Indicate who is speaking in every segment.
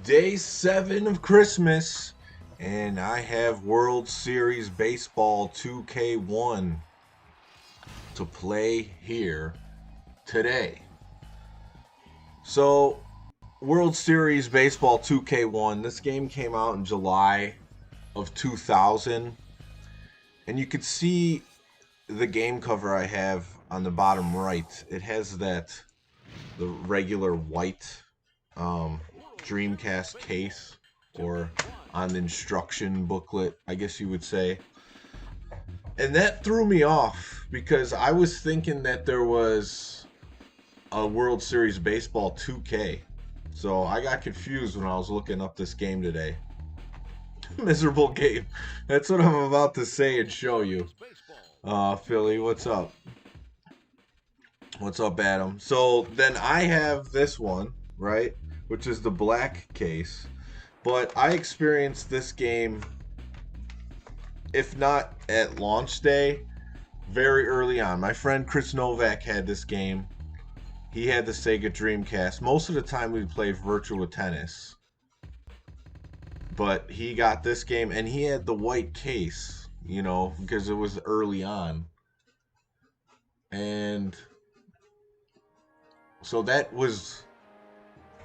Speaker 1: Day 7 of Christmas, and I have World Series Baseball 2K1 to play here today. So, World Series Baseball 2K1, this game came out in July of 2000, and you could see the game cover I have on the bottom right. It has the regular white Dreamcast case, or on the instruction booklet, I guess you would say. And that threw me off because I was thinking that there was a World Series Baseball 2K. So I got confused when I was looking up this game today. Miserable game. That's what I'm about to say and show you. Philly, what's up? What's up, Adam? So then I have this one, right? Which is the black case. But I experienced this game, if not at launch day, very early on. My friend Chris Novak had this game. He had the Sega Dreamcast. Most of the time we played Virtua Tennis. But he got this game and he had the white case, because it was early on. And so that was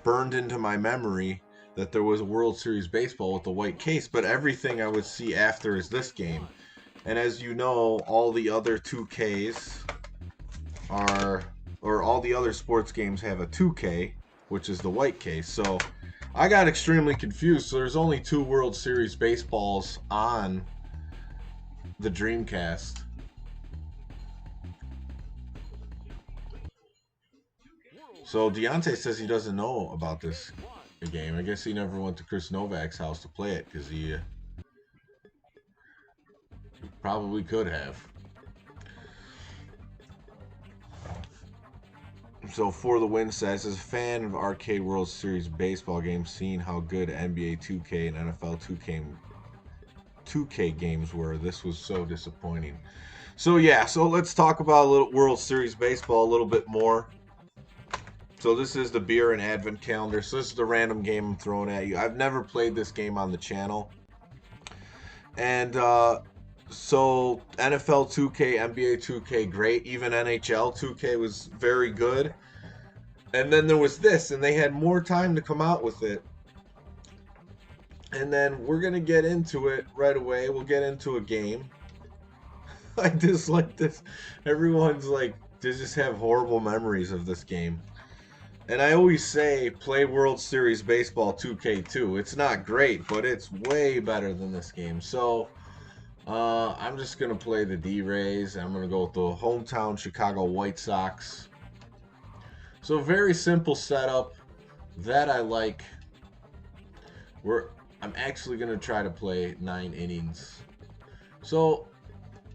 Speaker 1: burned into my memory that there was a World Series Baseball with the white case, but everything I would see after is this game. And as you know, all the other 2Ks or all the other sports games have a 2K, which is the white case. So I got extremely confused. So there's only 2 World Series Baseballs on the Dreamcast. So Deontay says he doesn't know about this game. I guess he never went to Chris Novak's house to play it because he probably could have. So For the Win says, as a fan of arcade World Series baseball games, seeing how good NBA 2K and NFL 2K games were, this was so disappointing. So yeah, so let's talk about a little World Series baseball a little bit more. So this is the beer and advent calendar. So this is the random game I'm throwing at you. I've never played this game on the channel. And so NFL 2K, NBA 2K, great. Even NHL 2K was very good. And then there was this, and they had more time to come out with it. And then we're going to get into it right away. We'll get into a game. I dislike this. Everyone's like, they just have horrible memories of this game. And I always say, play World Series Baseball 2K2. It's not great, but it's way better than this game. So, I'm just going to play the D-Rays. I'm going to go with the hometown Chicago White Sox. So, very simple setup that I like. I'm actually going to try to play 9 innings. So,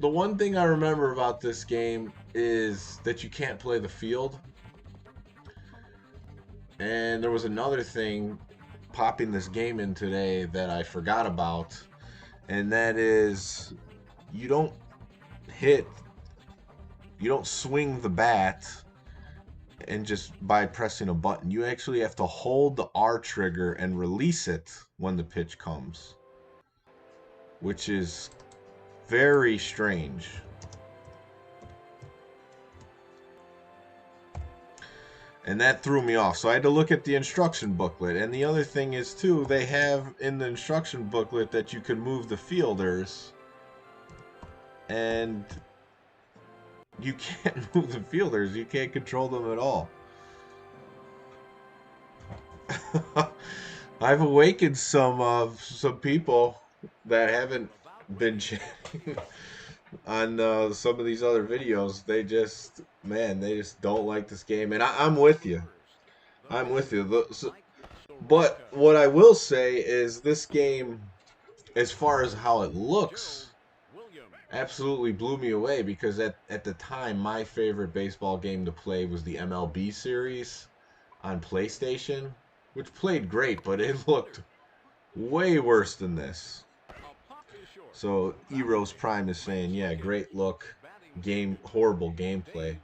Speaker 1: the one thing I remember about this game is that you can't play the field. And there was another thing popping this game in today that I forgot about, and that is you don't swing the bat and just by pressing a button. You actually have to hold the R trigger and release it when the pitch comes, which is very strange. And that threw me off. So I had to look at the instruction booklet. And the other thing is, too, they have in the instruction booklet that you can move the fielders. And you can't move the fielders. You can't control them at all. I've awakened some people that haven't been chatting on some of these other videos. They just don't like this game, and I'm with you. I'm with you. But what I will say is this game, as far as how it looks, absolutely blew me away because at the time, my favorite baseball game to play was the MLB series on PlayStation, which played great, but it looked way worse than this. So Eros Prime is saying, yeah, great look, horrible gameplay.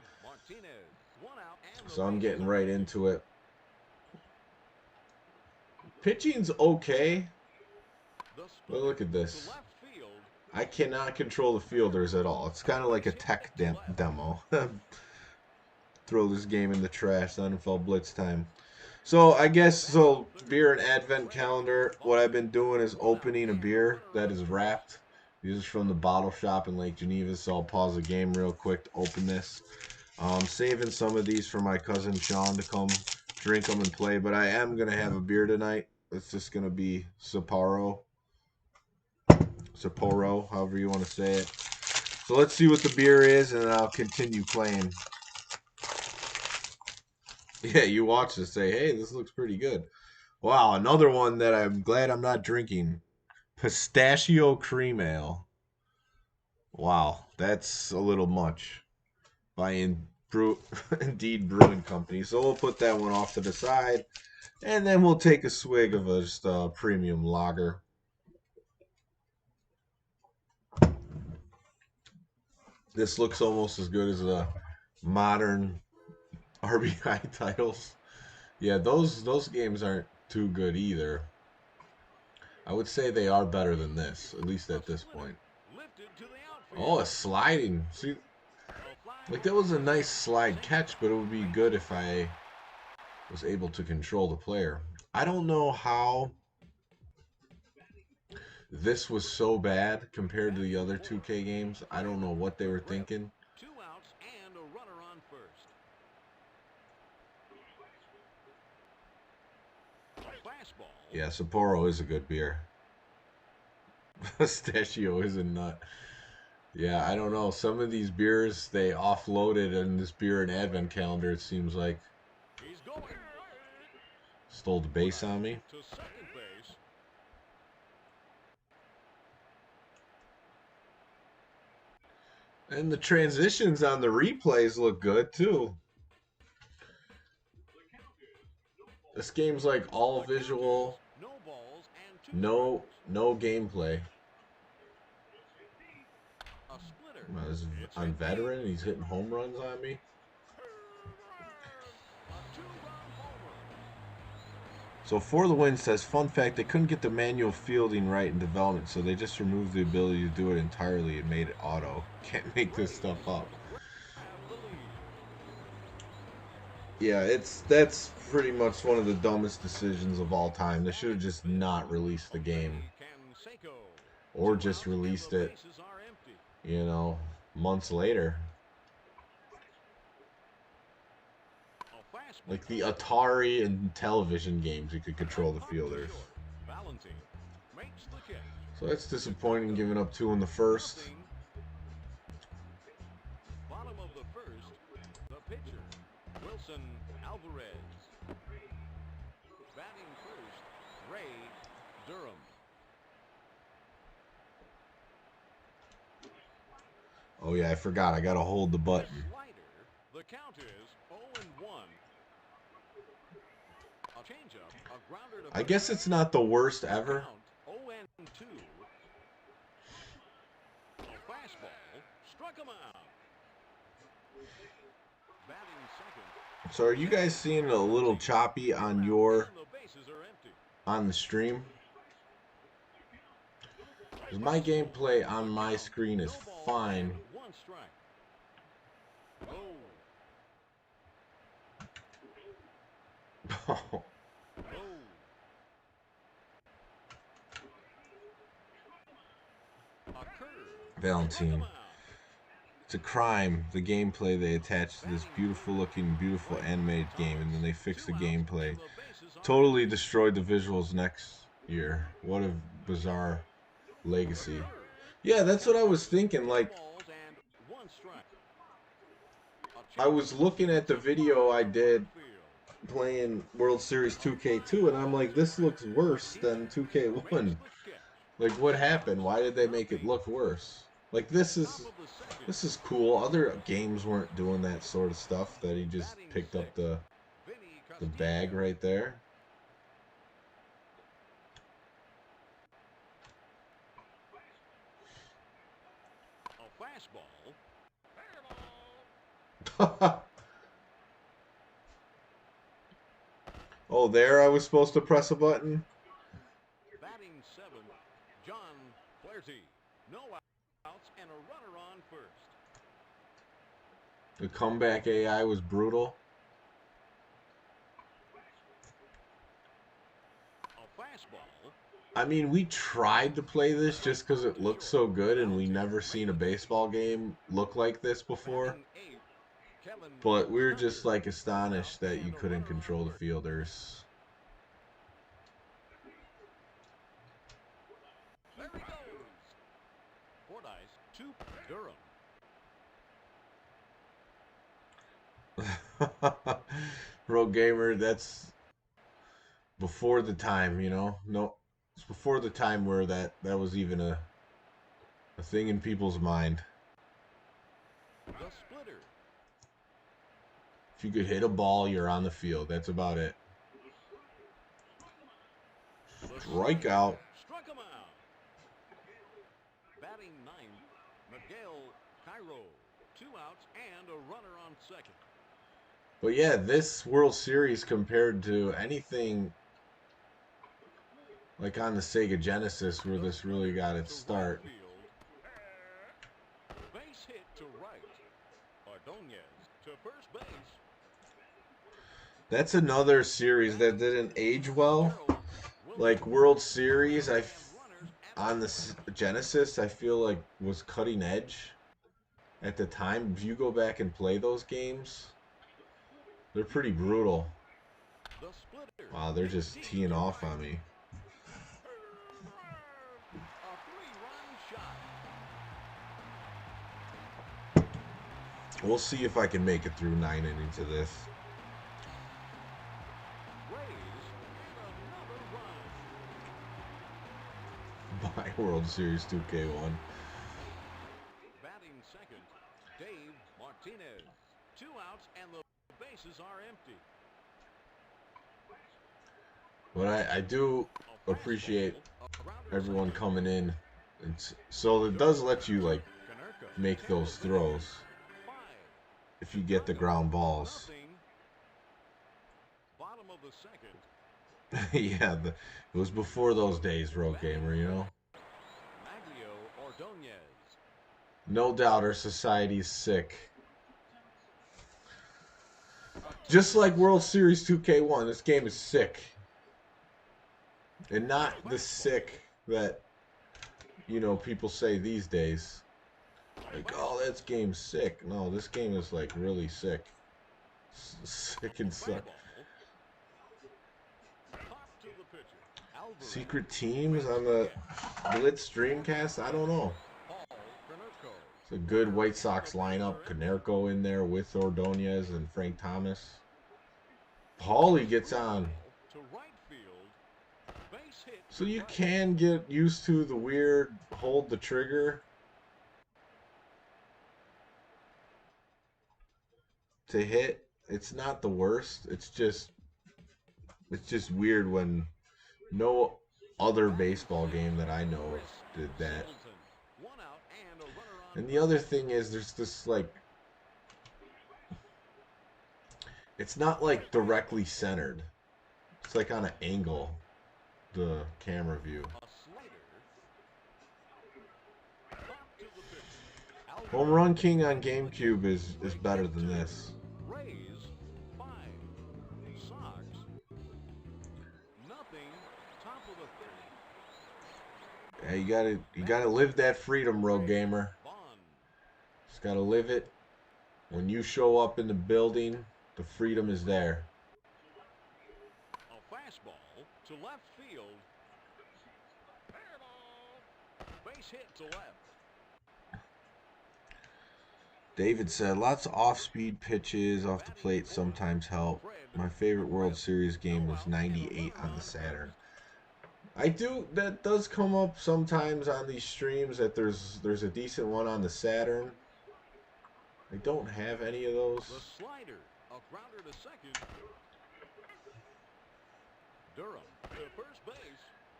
Speaker 1: So I'm getting right into it. Pitching's okay. But look at this. I cannot control the fielders at all. It's kind of like a tech demo. Throw this game in the trash. NFL Blitz time. So I guess so. Beer and advent calendar. What I've been doing is opening a beer that is wrapped. This is from the bottle shop in Lake Geneva. So I'll pause the game real quick to open this. Saving some of these for my cousin Sean to come drink them and play. But I am gonna have a beer tonight. It's just gonna be Sapporo, however you want to say it. So let's see what the beer is, and then I'll continue playing. Yeah, you watch this, say, hey, this looks pretty good. Wow, another one that I'm glad I'm not drinking. Pistachio cream ale. Wow, that's a little much. By Indeed Brewing Company. So we'll put that one off to the side. And then we'll take a swig of just a premium lager. This looks almost as good as the modern RBI titles. Yeah, those games aren't too good either. I would say they are better than this, at least at this point. Oh, a sliding. See, like that was a nice slide catch, but it would be good if I was able to control the player. I don't know how this was so bad compared to the other 2K games. I don't know what they were thinking. Yeah, Sapporo is a good beer. Pistachio is a nut. Yeah, I don't know. Some of these beers, they offloaded in this beer and advent calendar, it seems like. Stole the base on me. And the transitions on the replays look good, too. This game's like all visual, no gameplay. I'm veteran. He's hitting home runs on me. So For the Win says, fun fact, they couldn't get the manual fielding right in development, so they just removed the ability to do it entirely and made it auto. Can't make this stuff up. Yeah, that's pretty much one of the dumbest decisions of all time. They should have just not released the game. Or just released it, you know, months later. Like the Atari and television games, you could control the fielders. So that's disappointing, giving up 2 in the first.
Speaker 2: Bottom of the first, the pitcher, Wilson Alvarez. Batting first, Ray Durham.
Speaker 1: Oh yeah, I forgot. I gotta hold the button.
Speaker 2: The count is 0-1.
Speaker 1: I guess it's not the worst ever.
Speaker 2: 0-2. Fastball struck him out. Batting second.
Speaker 1: So are you guys seeing it a little choppy on the stream? Because my gameplay on my screen is fine. Oh. Valentine. It's a crime, the gameplay they attached to this beautiful looking, beautiful animated game, and then they fixed the gameplay. Totally destroyed the visuals next year. What a bizarre legacy. Yeah, that's what I was thinking. Like, I was looking at the video I did playing World Series 2K2, and I'm like, this looks worse than 2K1. Like, what happened? Why did they make it look worse? Like, this is cool. Other games weren't doing that sort of stuff, that he just picked up the bag right there. Oh, there I was supposed to press a button?
Speaker 2: John Flaherty. No outs and a runner on first.
Speaker 1: The comeback AI was brutal.
Speaker 2: A fastball.
Speaker 1: I mean, we tried to play this just because it looked so good, and we never seen a baseball game look like this before.
Speaker 2: Batting eighth, Kevin
Speaker 1: But we were
Speaker 2: Starker.
Speaker 1: just like astonished
Speaker 2: Two out
Speaker 1: that you
Speaker 2: and a
Speaker 1: couldn't
Speaker 2: runner on
Speaker 1: control the
Speaker 2: first.
Speaker 1: fielders.
Speaker 2: There he goes. Fordyce, 2. Durham.
Speaker 1: Road Gamer, that's before the time, you know? No, it's before the time where that was even a thing in people's mind.
Speaker 2: The splitter.
Speaker 1: If you could hit a ball, you're on the field. That's about it.
Speaker 2: The
Speaker 1: Strikeout.
Speaker 2: struck him out. Batting ninth, Miguel Cairo. 2 outs and a runner on second.
Speaker 1: But yeah, this World Series compared to anything like on the Sega Genesis where this really got its start.
Speaker 2: Base hit to right. Ordonez to first base.
Speaker 1: That's another series that didn't age well. Like World Series, on the Genesis, I feel like was cutting edge at the time. If you go back and play those games, they're pretty brutal. Wow, they're just teeing off on me.
Speaker 2: A 3-run shot.
Speaker 1: We'll see if I can make it through 9 innings of this. By World Series 2K1.
Speaker 2: Batting second, Dave Martinez. 2 outs and the bases are empty.
Speaker 1: But I do appreciate everyone coming in. So it does let you like make those throws if you get the ground balls.
Speaker 2: Bottom of the second.
Speaker 1: Yeah, it was before those days, Road Gamer, you know? No doubt our society's sick. Just like World Series 2K1, this game is sick. And not the sick that, you know, people say these days. Like, oh, that game's sick. No, this game is, like, really sick. Sick and suck. Secret teams on the Blitz Dreamcast? I don't know. It's a good White Sox lineup. Canerco in there with Ordonez and Frank Thomas. Paulie gets on. So you can get used to the weird hold the trigger to hit. It's not the worst. It's just weird when no other baseball game that I know of did that. And the other thing is there's this like, it's not like directly centered. It's like on an angle, the camera view. Home Run King on GameCube is better than this. Yeah, you gotta live that freedom, Road Gamer. Just gotta live it. When you show up in the building, the freedom is there.
Speaker 2: A fastball to left field. Base hit to left.
Speaker 1: David said, lots of off-speed pitches off the plate sometimes help. My favorite World Series game was 98 on the Saturn. That does come up sometimes on these streams that there's a decent one on the Saturn. I don't have any of those.
Speaker 2: The slider, a grounder to second. Durham to first base.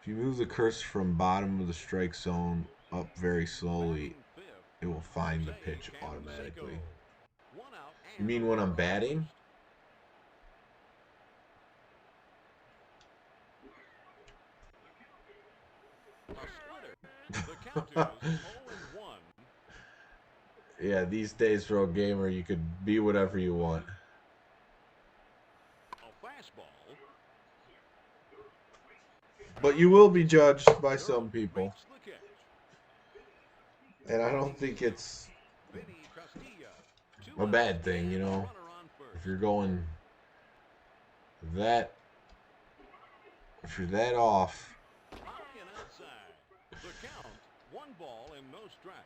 Speaker 1: If you move the cursor from bottom of the strike zone up very slowly, it will find the pitch automatically. You mean when I'm batting?
Speaker 2: count is 0-1.
Speaker 1: Yeah, these days for a gamer, you could be whatever you want.
Speaker 2: A fastball.
Speaker 1: But you will be judged by some
Speaker 2: Durham
Speaker 1: people.
Speaker 2: makes the catch.
Speaker 1: And I don't think it's
Speaker 2: Vinny Castilla. 2
Speaker 1: a
Speaker 2: outs
Speaker 1: bad thing, you
Speaker 2: and a
Speaker 1: know.
Speaker 2: runner on
Speaker 1: If
Speaker 2: first.
Speaker 1: you're going that, if you're that off,
Speaker 2: High and outside. The count, 1 ball and no strikes.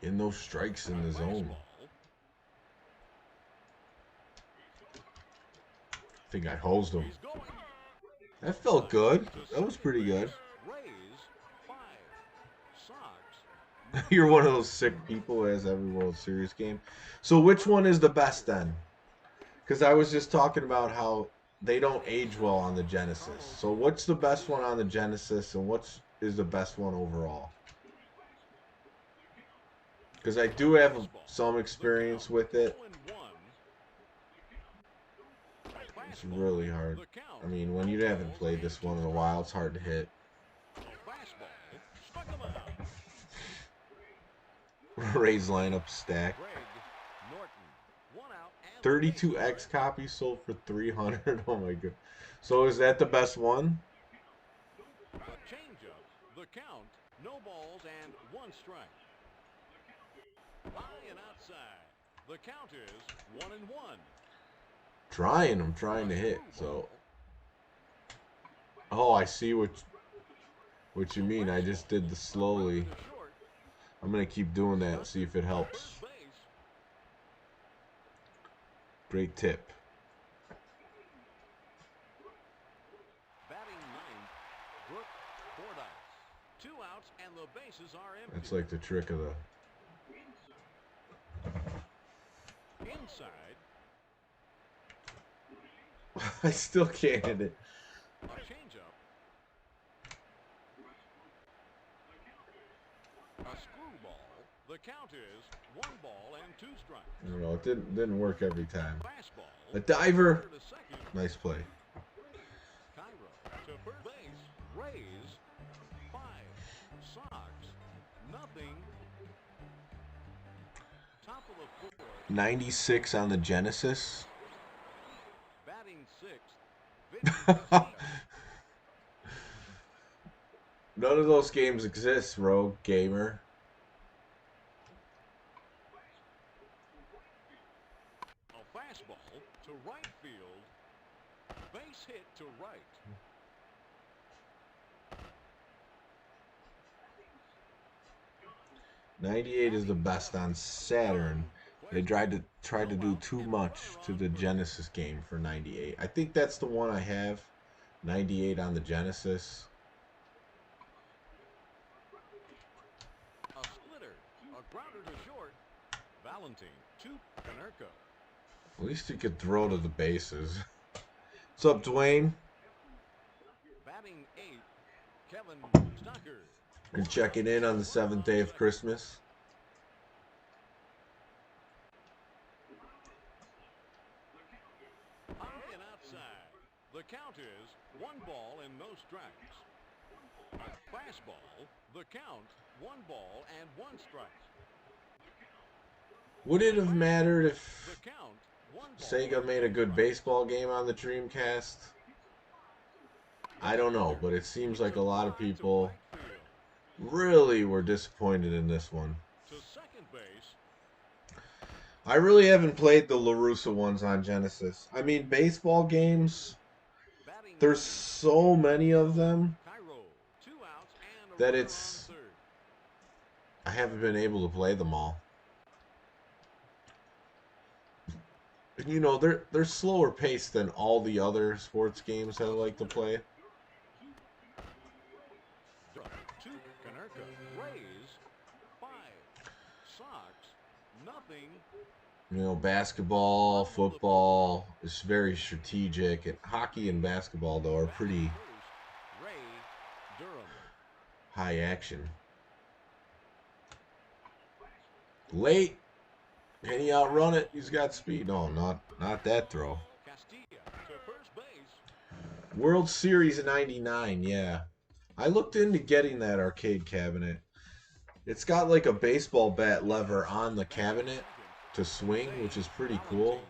Speaker 1: in those strikes in the zone.
Speaker 2: Fastball.
Speaker 1: I think I hosed him.
Speaker 2: He's going.
Speaker 1: That felt good.
Speaker 2: To
Speaker 1: That was
Speaker 2: second
Speaker 1: pretty
Speaker 2: base.
Speaker 1: good.
Speaker 2: Rays, 5. Sox,
Speaker 1: You're one of those sick people who has every World Series game. So which one is the best then? Because I was just talking about how they don't age well on the Genesis. So what's the best one on the Genesis, and what's is the best one overall? Because I do have some experience with it.
Speaker 2: 0-1.
Speaker 1: It's really hard. I mean, when you haven't played this one in a while, it's hard to hit.
Speaker 2: A fastball. Struck him out.
Speaker 1: Raise lineup stack.
Speaker 2: Greg Norton. 1 out and
Speaker 1: 32X copies sold for 300. Oh my god. So is that the best one?
Speaker 2: a changeup. The count. No balls and 1 strike. High and outside. The count is 1-1.
Speaker 1: I'm trying to hit. So, oh, I see what you mean. I just did the slowly. I'm gonna keep doing that. See if it helps. Great tip.
Speaker 2: Batting ninth, Brooke Fordyce. 2 outs and the bases are empty.
Speaker 1: That's like the trick of the.
Speaker 2: Inside.
Speaker 1: I still can't hit it.
Speaker 2: A changeup. A screwball. The count is 1 ball and 2 strikes.
Speaker 1: I don't know. It didn't work every time.
Speaker 2: Fastball.
Speaker 1: A diver.
Speaker 2: To second.
Speaker 1: Nice play.
Speaker 2: Cairo to first base. Rays 5. Sox nothing. Top of the 4th.
Speaker 1: 96 on the Genesis.
Speaker 2: Batting 6th. Vinny Castilla.
Speaker 1: None of those games exist, Rogue Gamer.
Speaker 2: A fastball to right field. Base hit to right.
Speaker 1: '98 is the best on Saturn. They tried to do too much to the Genesis game for '98. I think that's the one I have. '98 on the Genesis.
Speaker 2: A splitter. A grounder to short. Valentine to Canerco.
Speaker 1: At least you could throw to the bases. What's up, Dwayne?
Speaker 2: Batting 8th. Kevin Stucker.
Speaker 1: You're checking in on the 7th day of Christmas.
Speaker 2: High and outside. The count is 1 ball and no strikes. A fastball. The count 1 ball and 1 strike.
Speaker 1: Would it have mattered if
Speaker 2: The count 1 ball.
Speaker 1: Sega made a good baseball game on the Dreamcast? I don't know, but it seems like a lot of people really were disappointed in this one.
Speaker 2: To second base.
Speaker 1: I really haven't played the LaRussa ones on Genesis. I mean, baseball games,
Speaker 2: Batting
Speaker 1: there's so many of them
Speaker 2: Cairo. 2 outs and a
Speaker 1: that
Speaker 2: runner
Speaker 1: it's,
Speaker 2: on third.
Speaker 1: I haven't been able to play them all. You know, they're slower paced than all the other sports games that I like to play.
Speaker 2: To Canerco. Rays 5. Sox nothing.
Speaker 1: You know, basketball, football is very strategic. And hockey and basketball, though, are pretty
Speaker 2: Ray Durham.
Speaker 1: high action. Late. Can he outrun it? He's got speed. No, not that throw.
Speaker 2: Castilla to first base.
Speaker 1: World Series in '99, yeah. I looked into getting that arcade cabinet. It's got like a baseball bat lever on the
Speaker 2: Batting
Speaker 1: cabinet
Speaker 2: second,
Speaker 1: to swing, which is
Speaker 2: Dave
Speaker 1: pretty
Speaker 2: Valentine.
Speaker 1: cool.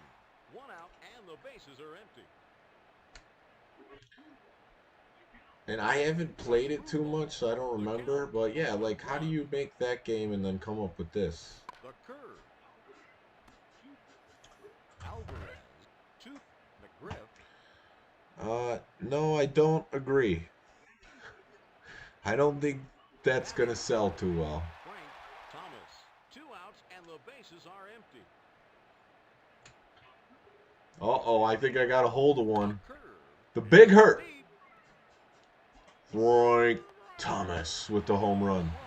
Speaker 2: 1 out and the bases are empty.
Speaker 1: And I haven't played it too much, so I don't
Speaker 2: The
Speaker 1: remember.
Speaker 2: count,
Speaker 1: But yeah,
Speaker 2: the
Speaker 1: like, how do
Speaker 2: one,
Speaker 1: you make that game and then come up with this?
Speaker 2: the curve. Alvarez, 2, McGriff,
Speaker 1: No, I don't agree. I don't think that's
Speaker 2: batting
Speaker 1: gonna sell
Speaker 2: fourth,
Speaker 1: too well.
Speaker 2: Frank Thomas. 2 outs and the bases are empty.
Speaker 1: Uh-oh, I think I got a hold of
Speaker 2: A
Speaker 1: one.
Speaker 2: curve,
Speaker 1: The
Speaker 2: hit
Speaker 1: big hurt.
Speaker 2: deep,
Speaker 1: Frank Thomas with the home
Speaker 2: home
Speaker 1: run.
Speaker 2: run.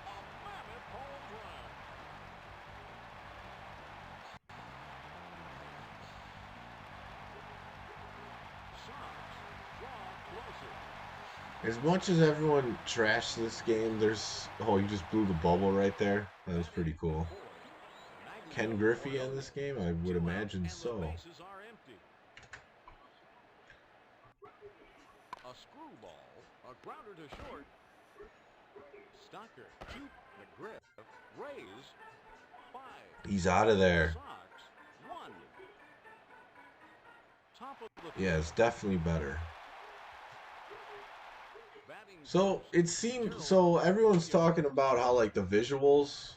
Speaker 2: A mammoth home run. Sox draw closer.
Speaker 1: As much as everyone trashed this game, there's... Oh, you just blew the bubble right there. That was pretty
Speaker 2: Batting
Speaker 1: cool.
Speaker 2: fourth,
Speaker 1: Ken
Speaker 2: Magglio
Speaker 1: Griffey in
Speaker 2: Ordonez.
Speaker 1: this game? I would
Speaker 2: 2 outs
Speaker 1: imagine
Speaker 2: and the
Speaker 1: so.
Speaker 2: bases are empty. A screwball, a grounder to short. Stocker, 2, McGriff, Rays, 5.
Speaker 1: He's out of there.
Speaker 2: Sox, 1. Top of the
Speaker 1: Yeah,
Speaker 2: fifth.
Speaker 1: it's definitely better.
Speaker 2: Batting
Speaker 1: So
Speaker 2: first,
Speaker 1: it seemed...
Speaker 2: Joe
Speaker 1: So everyone's
Speaker 2: Morgan.
Speaker 1: talking about how, like, the visuals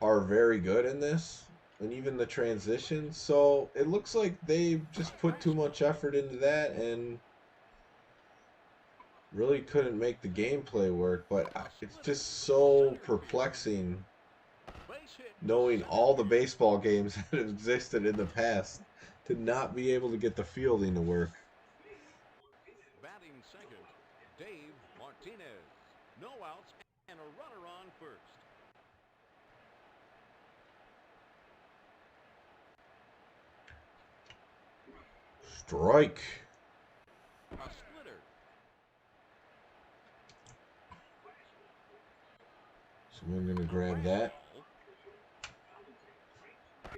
Speaker 1: are very good in this. And even the transitions. So it looks like they just put too much effort into that and really couldn't make the gameplay work. But
Speaker 2: A
Speaker 1: it's
Speaker 2: splitter
Speaker 1: just
Speaker 2: to
Speaker 1: so
Speaker 2: center field.
Speaker 1: perplexing
Speaker 2: Base hit to
Speaker 1: knowing
Speaker 2: center
Speaker 1: all the
Speaker 2: field.
Speaker 1: baseball games that have existed in the past to not be able to get the fielding to work.
Speaker 2: Batting second, Dave Martinez. No outs and a runner on first.
Speaker 1: Strike.
Speaker 2: A splitter.
Speaker 1: Someone gonna
Speaker 2: A
Speaker 1: grab that.
Speaker 2: fastball.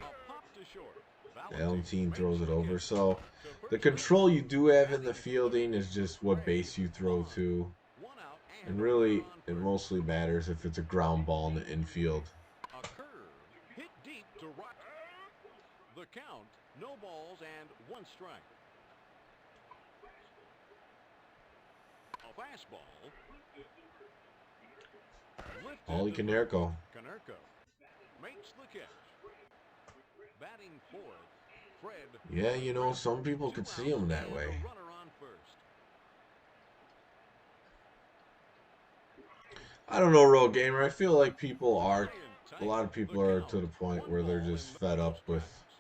Speaker 2: A pop to short.
Speaker 1: Valentine throws
Speaker 2: Makes
Speaker 1: it
Speaker 2: the
Speaker 1: over.
Speaker 2: catch.
Speaker 1: So
Speaker 2: To
Speaker 1: the
Speaker 2: first
Speaker 1: control
Speaker 2: base.
Speaker 1: you do have in the
Speaker 2: Batting
Speaker 1: fielding is
Speaker 2: third,
Speaker 1: just what
Speaker 2: Ray
Speaker 1: base you throw
Speaker 2: Vaughn.
Speaker 1: to.
Speaker 2: 1 out and
Speaker 1: And
Speaker 2: a runner
Speaker 1: really,
Speaker 2: on
Speaker 1: it
Speaker 2: first.
Speaker 1: mostly matters if it's a ground ball in the infield.
Speaker 2: A curve hit deep to right. The count, no balls and 1 strike. A fastball. Lifted
Speaker 1: Ollie
Speaker 2: to first.
Speaker 1: Canerco.
Speaker 2: Canerco makes the catch. Batting fourth, Fred.
Speaker 1: Yeah, you know,
Speaker 2: McGriff.
Speaker 1: some people
Speaker 2: 2
Speaker 1: could see
Speaker 2: outs
Speaker 1: him that
Speaker 2: and
Speaker 1: way.
Speaker 2: a runner on first.
Speaker 1: I don't know, Real Gamer. I feel like people are,
Speaker 2: High and
Speaker 1: a
Speaker 2: tight.
Speaker 1: lot of
Speaker 2: The
Speaker 1: people are to
Speaker 2: count,
Speaker 1: the point
Speaker 2: 1
Speaker 1: where they're
Speaker 2: ball
Speaker 1: just
Speaker 2: and
Speaker 1: fed
Speaker 2: no
Speaker 1: up with
Speaker 2: strikes.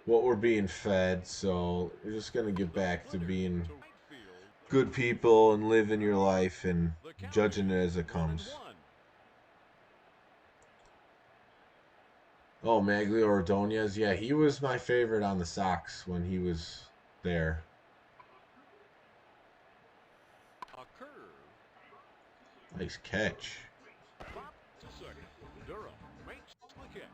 Speaker 1: what we're being fed. So we're just going to get
Speaker 2: The
Speaker 1: back to
Speaker 2: splitter
Speaker 1: being
Speaker 2: to right field.
Speaker 1: good people and living your life and
Speaker 2: The count
Speaker 1: judging it
Speaker 2: is
Speaker 1: as it
Speaker 2: 1 and
Speaker 1: comes.
Speaker 2: 1.
Speaker 1: Oh, Maglio Ordonez. Yeah, he was my favorite on the Sox when he was there.
Speaker 2: A curve.
Speaker 1: Nice catch.
Speaker 2: Pop to second. Durham makes the catch.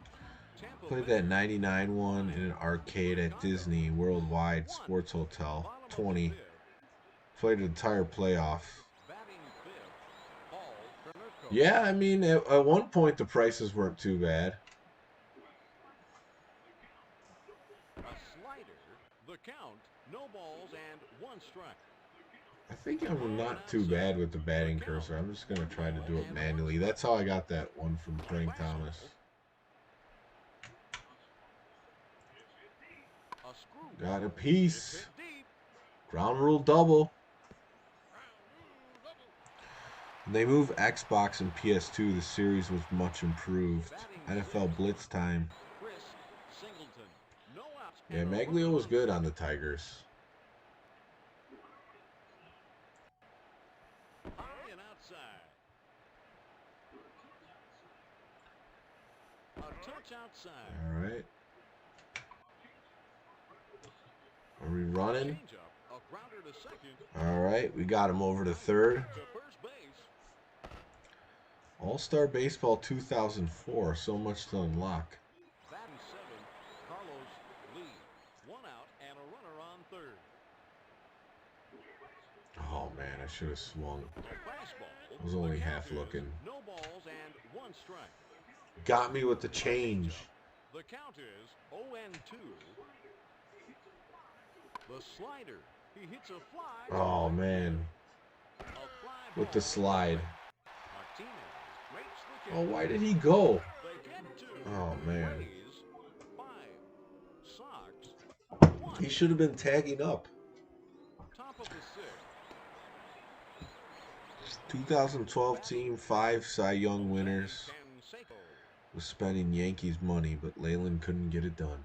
Speaker 2: Tampa
Speaker 1: Played
Speaker 2: Bay
Speaker 1: that 99 one in an
Speaker 2: 9.
Speaker 1: arcade at
Speaker 2: Chicago
Speaker 1: Disney Worldwide
Speaker 2: 1.
Speaker 1: Sports Hotel.
Speaker 2: Bottom of the
Speaker 1: 20.
Speaker 2: fifth.
Speaker 1: Played an entire playoff.
Speaker 2: Batting fifth. Paul Konerko.
Speaker 1: Yeah, I mean, at one point the prices weren't too bad.
Speaker 2: A slider. The count. No balls and 1 strike.
Speaker 1: I think I'm
Speaker 2: On and
Speaker 1: not too
Speaker 2: outside.
Speaker 1: bad with the
Speaker 2: The
Speaker 1: batting
Speaker 2: count.
Speaker 1: cursor. I'm just going
Speaker 2: 1
Speaker 1: to try to
Speaker 2: ball
Speaker 1: do it
Speaker 2: and 1
Speaker 1: manually.
Speaker 2: strike.
Speaker 1: That's how I got that one from
Speaker 2: A
Speaker 1: Frank
Speaker 2: fastball.
Speaker 1: Thomas.
Speaker 2: A screwball.
Speaker 1: Got a
Speaker 2: It's
Speaker 1: piece.
Speaker 2: hit deep.
Speaker 1: Ground rule double. When they moved Xbox and PS2, the series was much improved.
Speaker 2: Batting
Speaker 1: NFL
Speaker 2: sixth.
Speaker 1: Blitz time.
Speaker 2: Chris Singleton. No outs
Speaker 1: Yeah,
Speaker 2: and a
Speaker 1: Maglio
Speaker 2: runner
Speaker 1: was
Speaker 2: on
Speaker 1: good on
Speaker 2: second.
Speaker 1: the Tigers.
Speaker 2: High and outside. A touch outside.
Speaker 1: All right. Are we running?
Speaker 2: Changeup. A grounder to second.
Speaker 1: All right. We got him over to third.
Speaker 2: To first base.
Speaker 1: All-Star Baseball 2004. So much to unlock.
Speaker 2: Batting seventh. Carlos Lee. 1 out and a runner on third.
Speaker 1: Oh man, I should have swung.
Speaker 2: Fastball.
Speaker 1: I was
Speaker 2: The
Speaker 1: only
Speaker 2: count
Speaker 1: half
Speaker 2: is
Speaker 1: looking.
Speaker 2: no balls and 1 strike.
Speaker 1: Got me with the
Speaker 2: A
Speaker 1: change.
Speaker 2: changeup. The count is 0-2. The slider. He hits a fly to
Speaker 1: Oh
Speaker 2: right
Speaker 1: man,
Speaker 2: field. A fly
Speaker 1: with the
Speaker 2: ball to
Speaker 1: slide.
Speaker 2: right. Martinez makes the
Speaker 1: Oh,
Speaker 2: catch.
Speaker 1: why did he go?
Speaker 2: They get 2.
Speaker 1: Oh man,
Speaker 2: Rays 5. Sox 1.
Speaker 1: he should have been tagging up.
Speaker 2: Top of the 6th.
Speaker 1: 2012 team, 5 Cy Young
Speaker 2: Jose
Speaker 1: winners.
Speaker 2: Canseco.
Speaker 1: Was spending Yankees money, but Leyland couldn't get it done.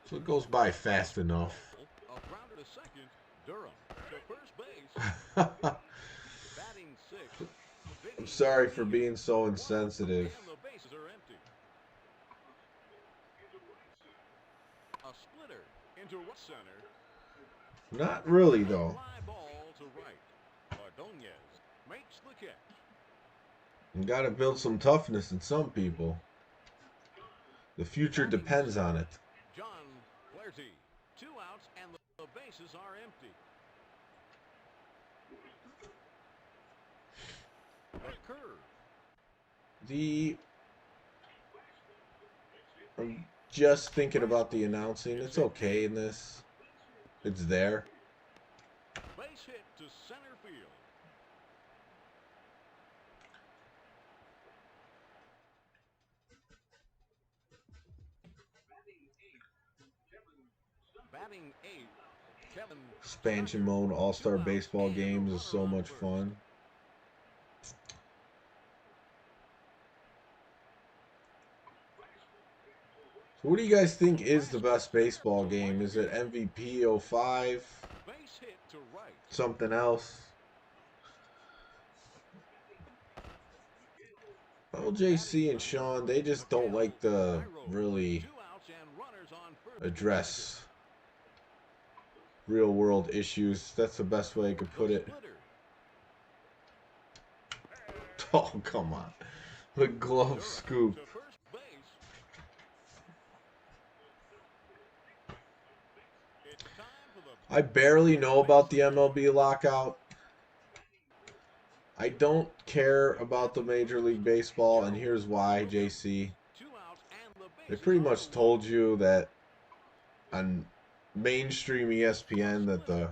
Speaker 1: So it goes by fast enough.
Speaker 2: A grounder to second. Durham to first base. Batting 6th.
Speaker 1: I'm
Speaker 2: Vinny
Speaker 1: sorry for
Speaker 2: Diaz.
Speaker 1: being so
Speaker 2: 1
Speaker 1: insensitive.
Speaker 2: and the bases are empty. A splitter into right center.
Speaker 1: Not really,
Speaker 2: A
Speaker 1: though.
Speaker 2: fly ball to right. Ordonez makes the catch.
Speaker 1: You gotta build some toughness in some people. The future
Speaker 2: Batting
Speaker 1: depends on it.
Speaker 2: 7th. John Flaherty. 2 outs and the bases are empty. A curve.
Speaker 1: I'm just thinking about the announcing. It's okay in this. It's there.
Speaker 2: Base hit to center field. Batting 8th. Kevin
Speaker 1: Expansion
Speaker 2: Stucker.
Speaker 1: mode,
Speaker 2: 2
Speaker 1: all-star
Speaker 2: outs
Speaker 1: baseball
Speaker 2: and a
Speaker 1: games is
Speaker 2: runner
Speaker 1: so
Speaker 2: on
Speaker 1: much
Speaker 2: first.
Speaker 1: fun. So what do you guys think is the best baseball game? Is it MVP 05?
Speaker 2: Base hit to right.
Speaker 1: Something else? LJC and Sean, they just don't like to really
Speaker 2: 2 outs and runners on first.
Speaker 1: address real world issues. That's the best way I could put
Speaker 2: The
Speaker 1: it.
Speaker 2: splitter.
Speaker 1: Oh, come on. The glove
Speaker 2: Durham
Speaker 1: scoop.
Speaker 2: to first base. It's time for the
Speaker 1: I barely know about the MLB lockout. I don't care about the Major League Baseball, and here's why, JC.
Speaker 2: 2 outs and the
Speaker 1: They
Speaker 2: bases
Speaker 1: pretty
Speaker 2: are
Speaker 1: much
Speaker 2: loaded.
Speaker 1: told you that on mainstream ESPN that the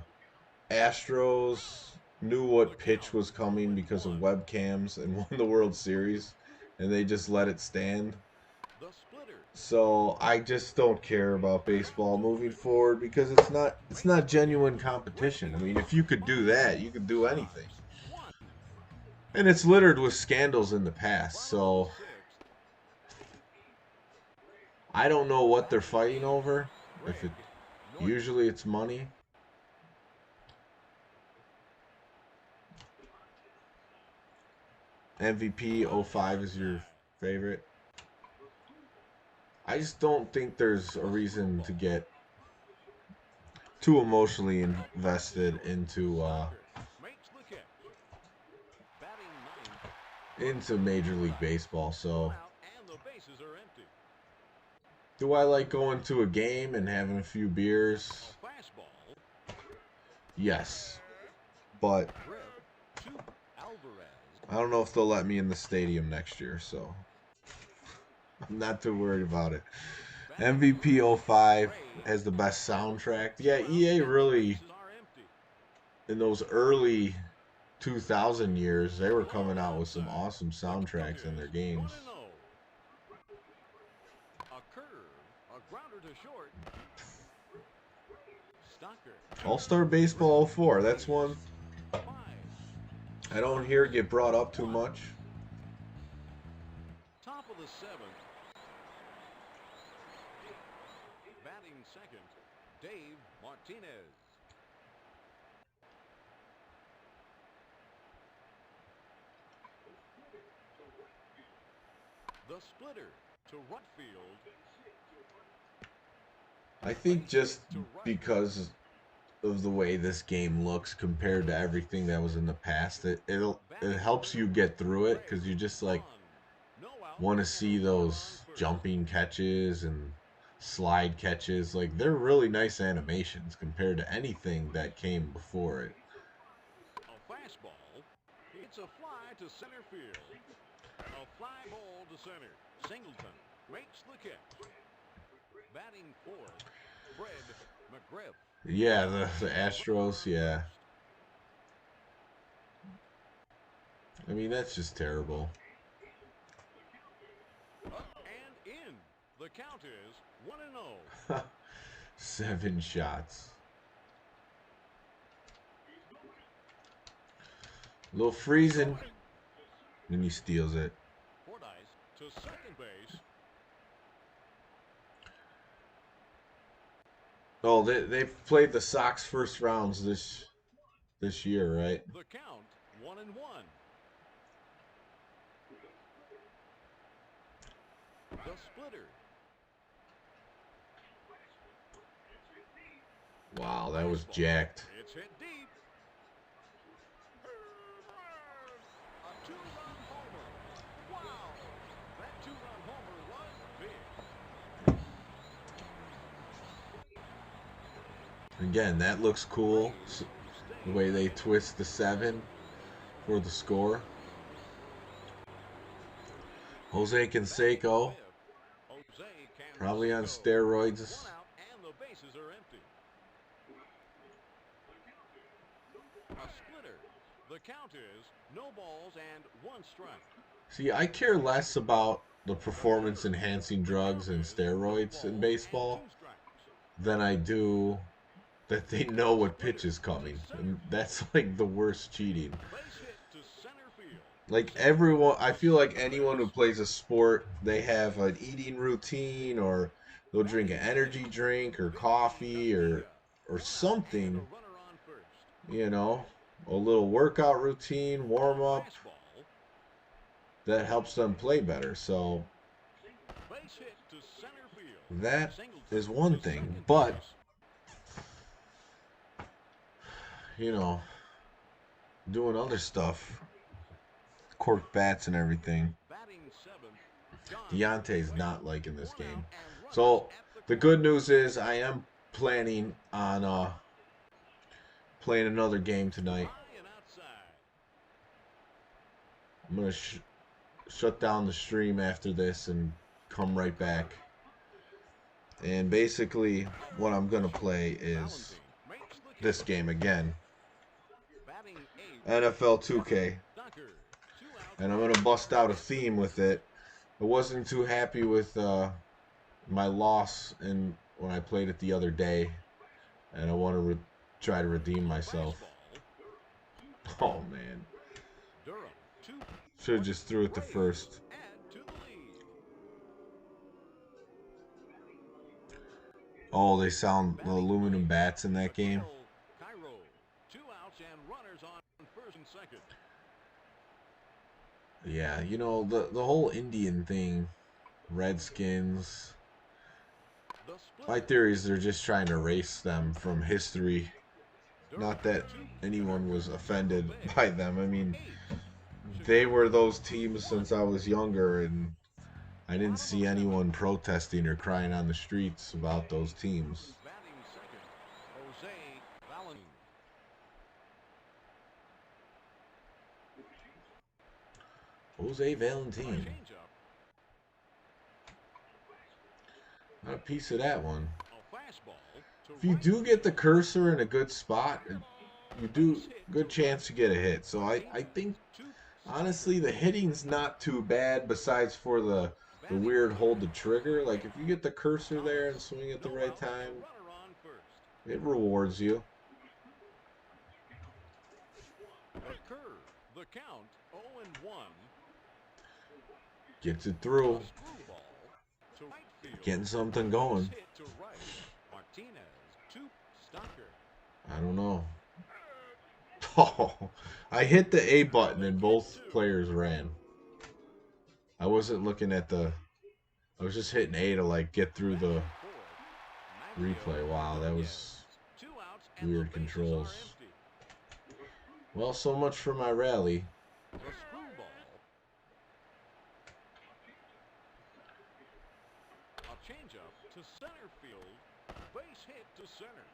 Speaker 1: Astros knew what pitch was coming because of webcams and won the World Series, and they just let it stand.
Speaker 2: The splitter.
Speaker 1: So I just don't care about baseball moving forward because it's not genuine competition. I mean, if you could do that, you could do anything. And it's littered with scandals in the past. So I don't know what they're fighting over. If it usually it's money. MVP 05 is your favorite. I just don't think there's a reason to get too emotionally invested into Major League Baseball. So do I like going to a game and having a few beers? Yes. But I don't know if they'll let me in the stadium next year, so I'm not too worried about it. MVP 05 has the best soundtrack. Yeah, EA really, in those early 2000 years, they were coming out with some awesome soundtracks in their games. All-Star Baseball 04, that's one I don't hear get brought up too much.
Speaker 2: Top of the 7th. Batting second, Dave Martinez. The splitter to right field.
Speaker 1: I think just because of the way this game looks compared to everything that was in the past, it helps you get through it because you just like want to see those jumping catches and slide catches. Like, they're really nice animations compared to anything that came before it.
Speaker 2: A fastball. It's a fly to center field. A fly ball to center. Singleton makes the catch. Batting fourth, Fred McGriff.
Speaker 1: Yeah, the Astros, yeah. I mean, that's just terrible.
Speaker 2: Up and in. The count is 1-0.
Speaker 1: 7 shots. A little freezing. And he steals it.
Speaker 2: Fordyce to second base.
Speaker 1: Oh, they've played the Sox first rounds this year, right?
Speaker 2: The count 1-1. The splitter.
Speaker 1: Wow, that was jacked.
Speaker 2: It's hit deep. A two-run homer. Wow. That two-run homer was big.
Speaker 1: Again, that looks cool. The way they twist the 7 for the score. Jose Canseco, probably on steroids.
Speaker 2: 1 out and the bases are empty. A splitter. The count is no balls and 1 strike.
Speaker 1: See, I care less about the performance-enhancing drugs and steroids in baseball than I do that they know what pitch is coming. And that's like the worst cheating. Like everyone, I feel like anyone who plays a sport, they have an eating routine, or they'll drink an energy drink or coffee or something, you know, a little workout routine, warm up that helps them play better. So that is one thing, but you know, doing other stuff, cork bats and everything, Deontay's not liking this game. So the good news is I am planning on playing another game tonight. I'm gonna shut down the stream after this and come right back. And basically what I'm gonna play is this game again, NFL 2K, and I'm gonna bust out a theme with it. I wasn't too happy with my loss when I played it the other day, and I want to try to redeem myself. Oh man, should have just threw it to first. Oh, they sound the aluminum bats in that game. Yeah, you know, the whole Indian thing, Redskins, my theory is they're just trying to erase them from history. Not that anyone was offended by them. I mean, they were those teams since I was younger, and I didn't see anyone protesting or crying on the streets about those teams. Jose Valentin. Not a piece of that one. If you do get the cursor in a good spot, you do good chance to get a hit. So I think, honestly, the hitting's not too bad besides for the weird hold the trigger. Like, if you get the cursor there and swing at the right time, it rewards you.
Speaker 2: The count 0-1.
Speaker 1: Gets it through. Getting something going. I don't know. Oh, I hit the A button and both players ran. I wasn't looking at I was just hitting A to like get through the replay. Wow, that was weird controls. Well, so much for my rally.
Speaker 2: Changeup to center field. Base hit to center.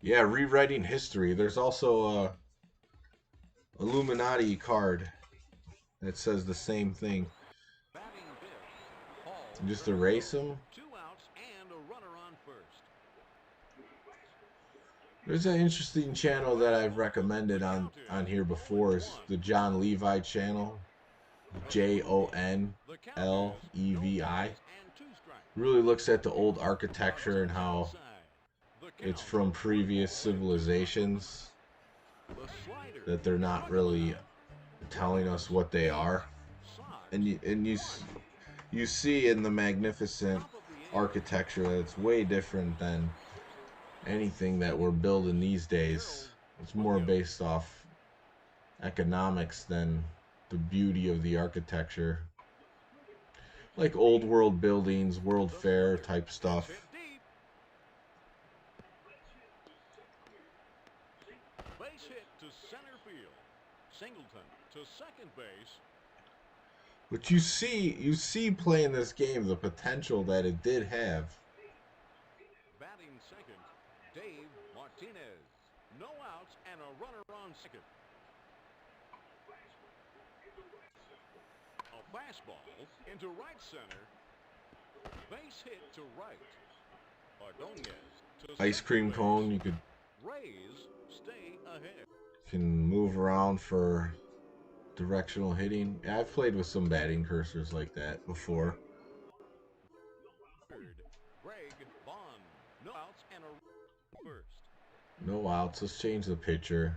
Speaker 1: Yeah, rewriting history. There's also a Illuminati card that says the same thing.
Speaker 2: Batting fifth. Hall.
Speaker 1: Just erase them.
Speaker 2: 2 outs and a runner on first.
Speaker 1: There's an interesting channel that I've recommended on here before. Is the John Levi channel. JONLEVI. Really looks at the old architecture and how it's from previous civilizations, that they're not really telling us what they are, and you see in the magnificent architecture that it's way different than anything that we're building these days. It's more based off economics than the beauty of the architecture, like old world buildings, World Fair type stuff.
Speaker 2: Base hit to center field. Singleton to second base.
Speaker 1: But you see playing this game the potential that it did have.
Speaker 2: Batting second, Dave Martinez. No outs and a runner on second. A fastball into right center. Base hit to right. Ordonez to
Speaker 1: Ice cream cone, you could
Speaker 2: Rays stay ahead.
Speaker 1: can move around for directional hitting. Yeah, I've played with some batting cursors like that before.
Speaker 2: Greg Bond. No outs and a first.
Speaker 1: No outs. Let's change the pitcher.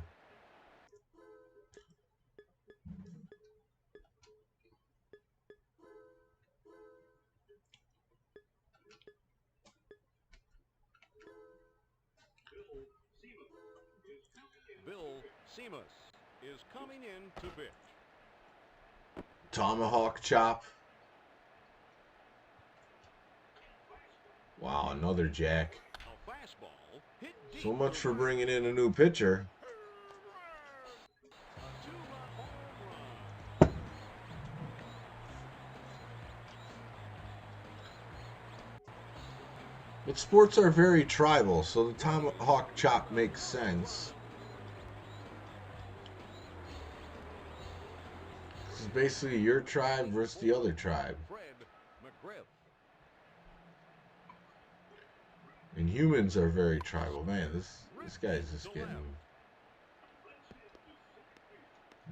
Speaker 2: Bill Seamus is coming in to pitch.
Speaker 1: Tomahawk chop. Wow, another jack.
Speaker 2: A fastball hit deep.
Speaker 1: So much for bringing in a new pitcher.
Speaker 2: A 2-run home run.
Speaker 1: But sports are very tribal, so the tomahawk chop makes sense. This is basically your tribe versus the other tribe.
Speaker 2: Fred McGriff.
Speaker 1: And humans are very tribal. Man, this guy's just getting...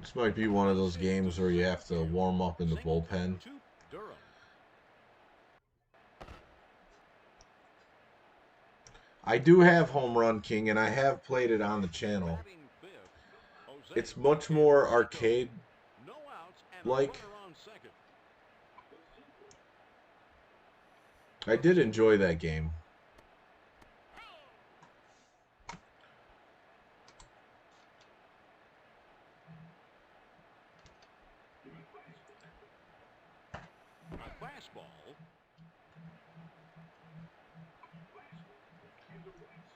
Speaker 1: This might be one of those games where you have to warm up in the bullpen. I do have Home Run King, and I have played it on the channel. It's much more arcade-like. I did enjoy that game.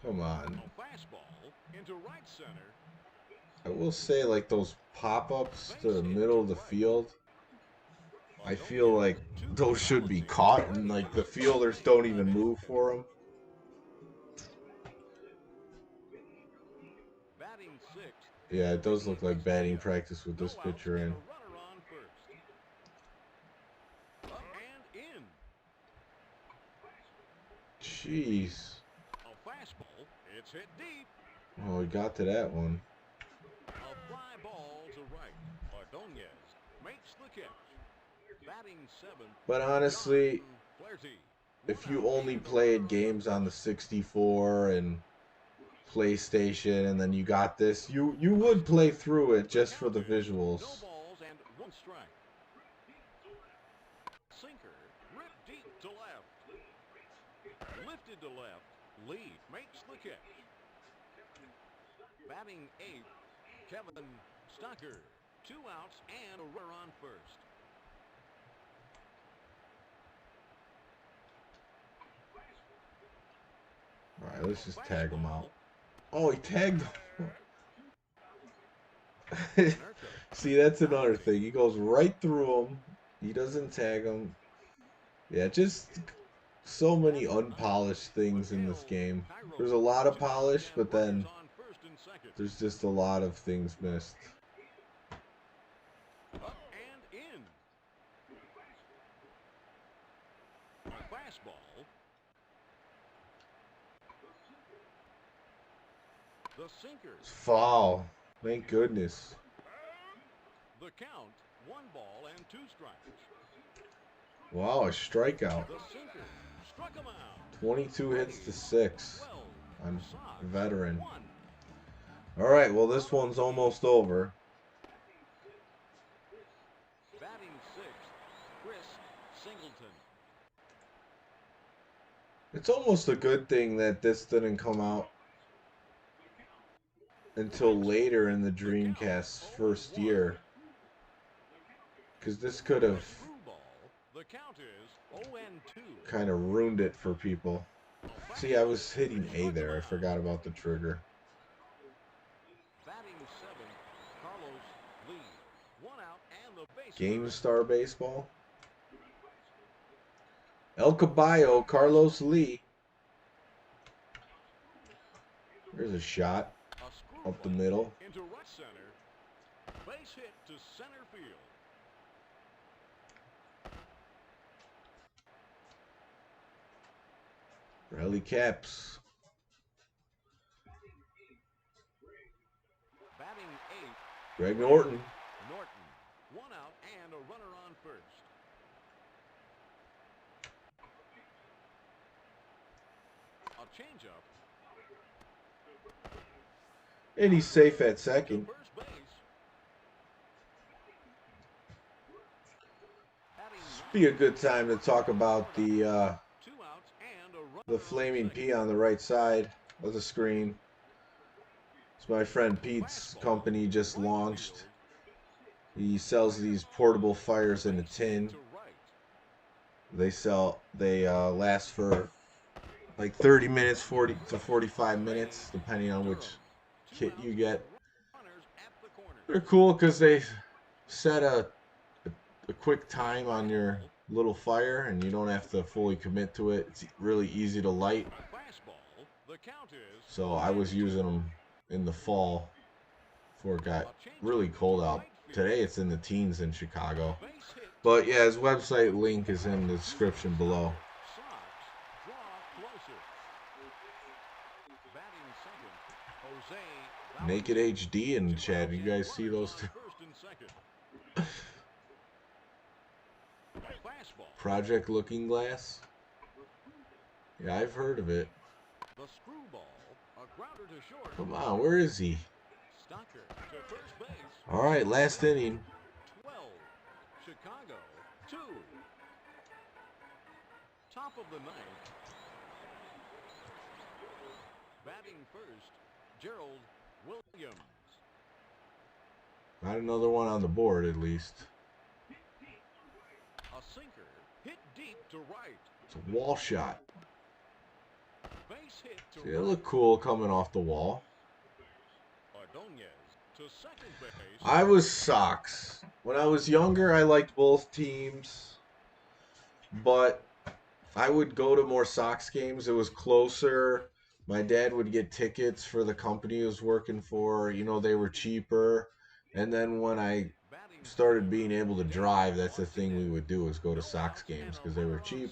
Speaker 1: Come on. I will say, like, those pop-ups to the middle of the field, I feel like those should be caught, and, like, the fielders don't even move for them. Yeah, it does look like batting practice with this pitcher in. Jeez. Oh, he got to that one.
Speaker 2: A fly ball to right. Ordonez makes the catch. Batting seventh.
Speaker 1: But honestly, if you only played games on the 64 and PlayStation and then you got this, you would play through it just for the visuals.
Speaker 2: No balls and 1 strike. Sinker ripped deep to left. Lifted to left. Lead makes the catch. Batting eighth, Kevin Stucker. 2 outs and a runner on first.
Speaker 1: All right, let's just tag him out. Oh, he tagged him. See, that's another thing. He goes right through him. He doesn't tag him. Yeah, just so many unpolished things in this game. There's a lot of polish, but then there's just a lot of things missed.
Speaker 2: Up and in. A fastball. The sinker.
Speaker 1: Foul. Thank goodness.
Speaker 2: The count, 1 ball and 2 strikes.
Speaker 1: Wow, a strikeout.
Speaker 2: The sinker struck him out.
Speaker 1: 22 hits to 6 on
Speaker 2: Sox
Speaker 1: veteran.
Speaker 2: 1.
Speaker 1: All right, well, this one's almost over.
Speaker 2: Batting 6th, Chris Singleton.
Speaker 1: It's almost a good thing that this didn't come out until later in the Dreamcast's first year, because this could have kind of ruined it for people. See, I was hitting A there. I forgot about the trigger. Game Star Baseball. El Caballo, Carlos Lee. There's a shot up the middle.
Speaker 2: Into right center. Base hit to center field.
Speaker 1: Rally Caps.
Speaker 2: Batting 8th.
Speaker 1: Greg Norton.
Speaker 2: Norton. 1 out and a runner on first. A changeup.
Speaker 1: And he's safe at second.
Speaker 2: First base.
Speaker 1: Be a good time to talk about the
Speaker 2: 2 outs and a runner
Speaker 1: flaming P on the right side of the screen. It's my friend Pete's company just launched. He sells these portable fires in a tin. They last for like 30 minutes, 40 to 45 minutes, depending on which kit you get. They're cool because they set a quick time on your little fire, and you don't have to fully commit to it. It's really easy to light. So I was using them in the fall before it got really cold out. Today it's in the teens in Chicago. But yeah, his website link is in the description below. Naked HD in the chat. You guys see those two? Project Looking Glass? Yeah, I've heard of it. Come on, where is he? Alright, last inning.
Speaker 2: 12. Chicago 2. Top of the 9th. Batting first, Gerald Williams.
Speaker 1: Got another one on the board at least.
Speaker 2: A sinker hit deep to right.
Speaker 1: It's a wall shot.
Speaker 2: Base hit to
Speaker 1: See, it looked cool coming off the wall.
Speaker 2: Ordonez to second base.
Speaker 1: I was Sox. When I was younger, I liked both teams, but I would go to more Sox games. It was closer. My dad would get tickets for the company he was working for. You know, they were cheaper. And then when I started being able to drive, that's the thing we would do, is go to Sox games because they were cheap.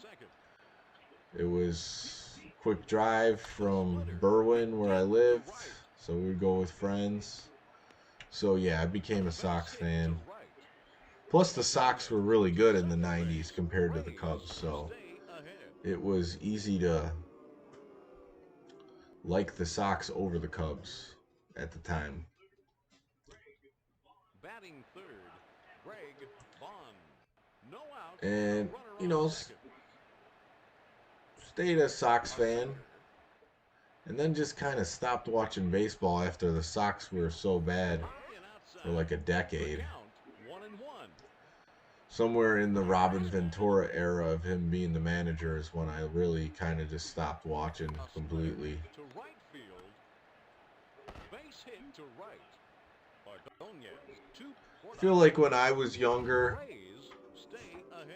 Speaker 1: It was a quick drive from Berwyn, where I lived, so we would go with friends. So yeah, I became a Sox fan. Plus the Sox were really good in the 90s compared to the Cubs, so it was easy to like the Sox over the Cubs at the time.
Speaker 2: Batting third, Greg Bond. No out.
Speaker 1: And, you know, stayed a Sox fan, and then just kind of stopped watching baseball after the Sox were so bad for like a decade. Somewhere in the Robin Ventura era of him being the manager is when I really kind of just stopped watching completely.
Speaker 2: To right field. Base hit to right.
Speaker 1: I feel like when I was younger,
Speaker 2: Rays stay ahead.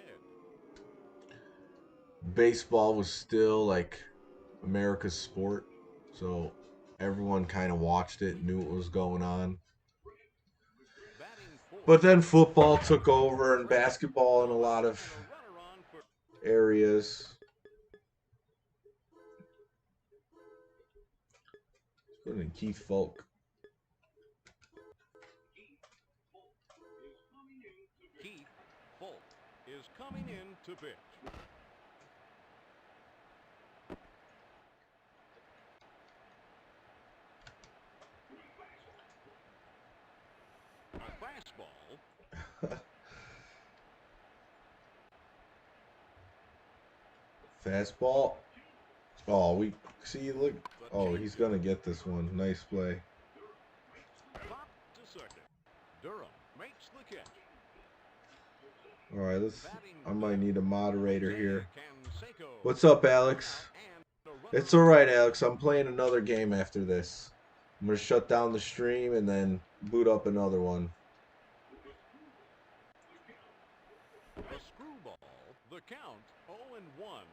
Speaker 1: baseball was still like America's sport. So everyone kind of watched it, knew what was going on.
Speaker 2: Batting
Speaker 1: But
Speaker 2: fourth.
Speaker 1: then football took over and basketball in a lot of
Speaker 2: And a runner on for
Speaker 1: areas. Put in Keith Folk.
Speaker 2: Keith Folk is coming in to pitch. A fastball.
Speaker 1: Fastball. Oh, we see. Look.
Speaker 2: The
Speaker 1: Oh, he's
Speaker 2: changeup.
Speaker 1: gonna get this one. Nice play.
Speaker 2: Pop to second. Durham makes the catch.
Speaker 1: All right, let's.
Speaker 2: Batting
Speaker 1: I might
Speaker 2: fifth.
Speaker 1: need a moderator
Speaker 2: Jose
Speaker 1: here.
Speaker 2: Canseco.
Speaker 1: What's up,
Speaker 2: One
Speaker 1: Alex?
Speaker 2: out and a runner
Speaker 1: It's
Speaker 2: on
Speaker 1: all right,
Speaker 2: first.
Speaker 1: Alex. I'm playing another game after this. I'm gonna shut down the stream and then boot up another one.
Speaker 2: A screwball. The count 0-1.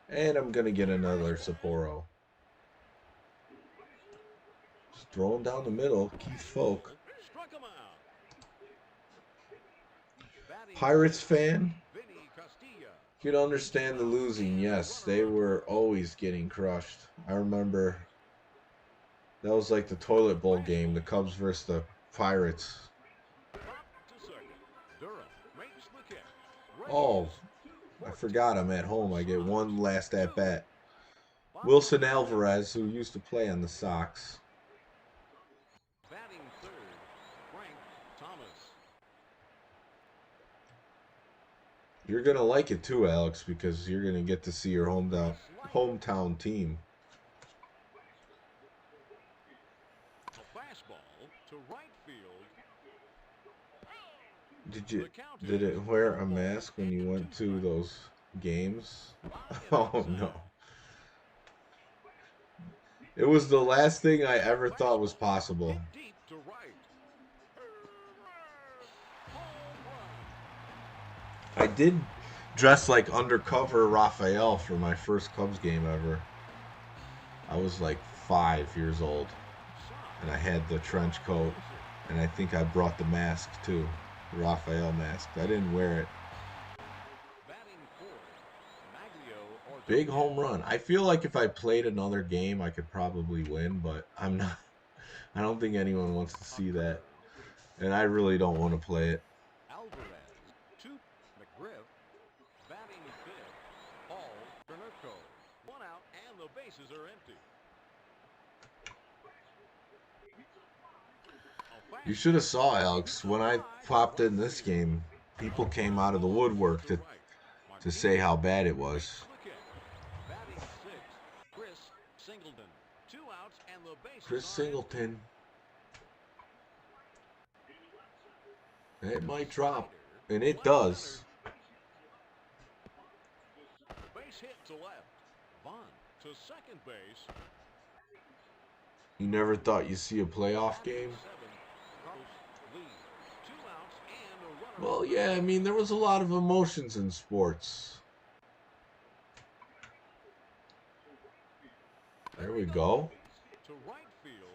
Speaker 1: And I'm gonna get another Sapporo. Just throwing down the middle. Keith Folk.
Speaker 2: Struck him out. Batting
Speaker 1: Pirates
Speaker 2: sixth.
Speaker 1: fan?
Speaker 2: Vinny Castilla.
Speaker 1: You can understand the losing. Yes, they were always getting crushed. I remember that was like the toilet bowl game, the Cubs versus the Pirates.
Speaker 2: Pop to second. Durham makes the catch.
Speaker 1: Oh, I forgot I'm at home. I get one last at bat. Wilson Alvarez, who used to play on the Sox.
Speaker 2: Batting third. Frank Thomas.
Speaker 1: You're gonna like it too, Alex, because you're gonna get to see your hometown team.
Speaker 2: A fastball to right field.
Speaker 1: Did it wear a mask when you went to those games? Oh no. It was the last thing I ever thought was possible.
Speaker 2: Hit deep to right.
Speaker 1: I did dress like undercover Raphael for my first Cubs game ever. I was like 5 years old, and I had the trench coat, and I think I brought the mask too, the Raphael mask. I didn't wear it. Big home run. I feel like if I played another game, I could probably win, but I'm not. I don't think anyone wants to see that, and I really don't want to play it.
Speaker 2: Alvarez to McGriff. Batting fifth. Paul Bernardo. One out and the bases are empty.
Speaker 1: You should have saw, Alex, when I popped in this game, people came out of the woodwork to say how bad it was.
Speaker 2: Batting sixth. Chris Singleton. 2 outs and the bases
Speaker 1: Chris Singleton. It might drop, and it does.
Speaker 2: Base hit to left. Vaughn to second base.
Speaker 1: You never thought you'd see a playoff game? Well, yeah, I mean, there was a lot of emotions in sports. There we go.
Speaker 2: To right field.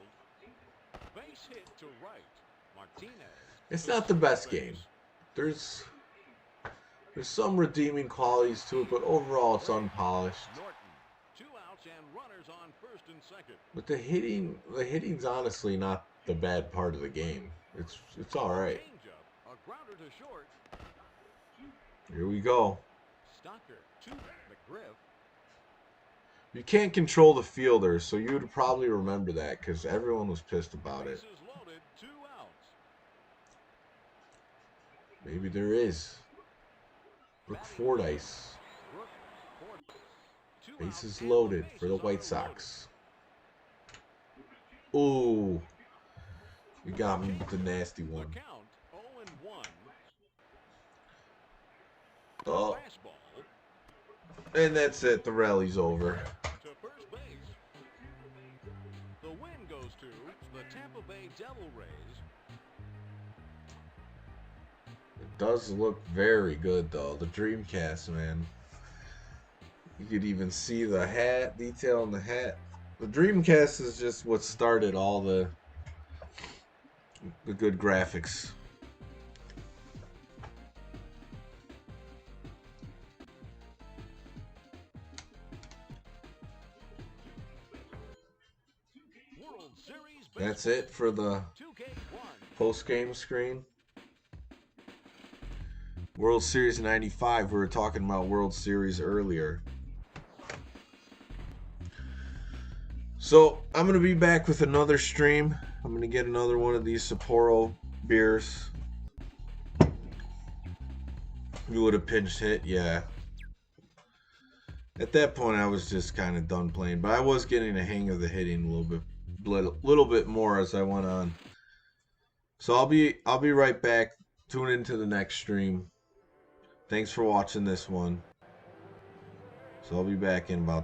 Speaker 2: Base hit to right. Martinez.
Speaker 1: It's not the best game. There's some redeeming qualities to it, but overall it's unpolished.
Speaker 2: Norton. 2 outs and runners on first and second.
Speaker 1: But the hitting's honestly not the bad part of the game. It's all right.
Speaker 2: Changeup. A grounder to short.
Speaker 1: Here we go.
Speaker 2: Stocker to McGriff.
Speaker 1: You can't control the fielders, so you would probably remember that because everyone was pissed about it.
Speaker 2: Bases loaded. 2 outs.
Speaker 1: Maybe there is. Look, Fordyce. Bases loaded for the White Sox. Ooh. You got me with the nasty one.
Speaker 2: The count 0-1.
Speaker 1: Oh.
Speaker 2: Fastball
Speaker 1: And that's it. The rally's over.
Speaker 2: to first base. The win to the Tampa Bay Devil Rays.
Speaker 1: It does look very good though. The Dreamcast, man. You could even see the hat, detail on the hat. The Dreamcast is just what started all the good graphics.
Speaker 2: World Series
Speaker 1: That's
Speaker 2: Baseball.
Speaker 1: it for the
Speaker 2: 2K1.
Speaker 1: post-game screen. World Series 95. We were talking about World Series earlier. So I'm going to be back with another stream. I'm going to get another one of these Sapporo beers. You would have pinched hit, yeah. At that point, I was just kind of done playing, but I was getting a hang of the hitting a little bit more as I went on. So I'll be right back. Tune into the next stream. Thanks for watching this one. So I'll be back in about